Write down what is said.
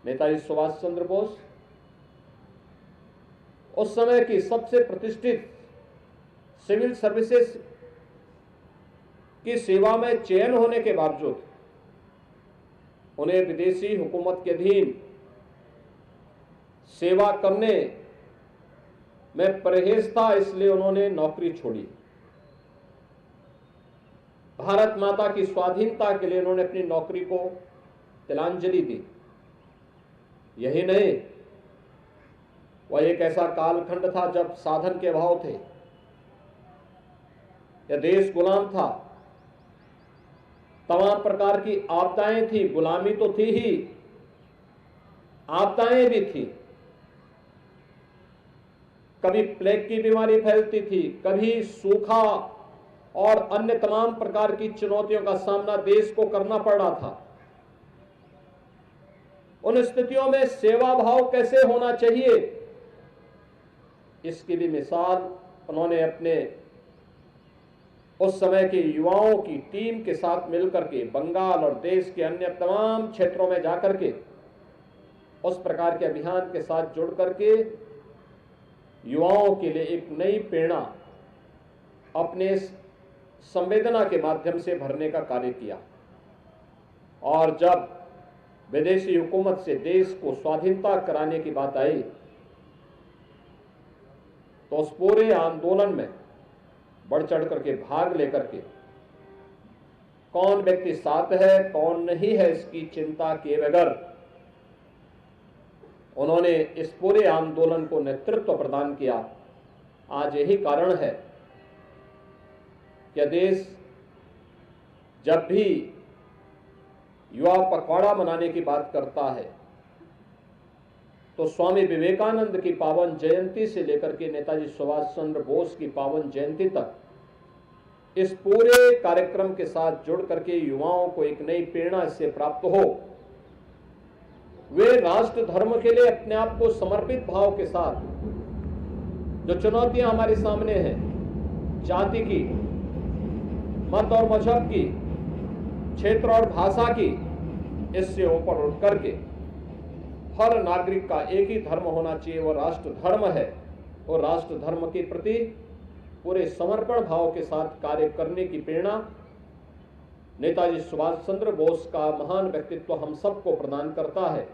नेताजी सुभाष चंद्र बोस उस समय की सबसे प्रतिष्ठित सिविल सर्विसेज की सेवा में चयन होने के बावजूद उन्हें विदेशी हुकूमत के अधीन सेवा करने में परहेज था, इसलिए उन्होंने नौकरी छोड़ी। भारत माता की स्वाधीनता के लिए उन्होंने अपनी नौकरी को तिलांजलि दी। यही नहीं, वह एक ऐसा कालखंड था जब साधन के अभाव थे, यह देश गुलाम था, तमाम प्रकार की आपदाएं थी, गुलामी तो थी ही, आपदाएं भी थी। कभी प्लेग की बीमारी फैलती थी, कभी सूखा और अन्य तमाम प्रकार की चुनौतियों का सामना देश को करना पड़ रहा था। उन स्थितियों में सेवा भाव कैसे होना चाहिए, इसकी भी मिसाल उन्होंने अपने उस समय के युवाओं की टीम के साथ मिलकर के बंगाल और देश के अन्य तमाम क्षेत्रों में जाकर के उस प्रकार के अभियान के साथ जुड़ करके युवाओं के लिए एक नई प्रेरणा अपने संवेदना के माध्यम से भरने का कार्य किया। और जब विदेशी हुकूमत से देश को स्वाधीनता कराने की बात आई तो उस पूरे आंदोलन में बढ़ चढ़ करके भाग लेकर के कौन व्यक्ति साथ है कौन नहीं है इसकी चिंता किए बगैर उन्होंने इस पूरे आंदोलन को नेतृत्व प्रदान किया। आज यही कारण है कि देश जब भी युवा पखवाड़ा मनाने की बात करता है तो स्वामी विवेकानंद की पावन जयंती से लेकर के नेताजी सुभाष चंद्र बोस की पावन जयंती तक इस पूरे कार्यक्रम के साथ जुड़ करके युवाओं को एक नई प्रेरणा इससे प्राप्त हो, वे राष्ट्र धर्म के लिए अपने आप को समर्पित भाव के साथ जो चुनौतियां हमारे सामने हैं, जाति की, मत और मजहब की, क्षेत्र और भाषा की, इससे ऊपर उठ करके हर नागरिक का एक ही धर्म होना चाहिए, वो राष्ट्र धर्म है, और राष्ट्र धर्म के प्रति पूरे समर्पण भाव के साथ कार्य करने की प्रेरणा नेताजी सुभाष चंद्र बोस का महान व्यक्तित्व हम सबको प्रदान करता है।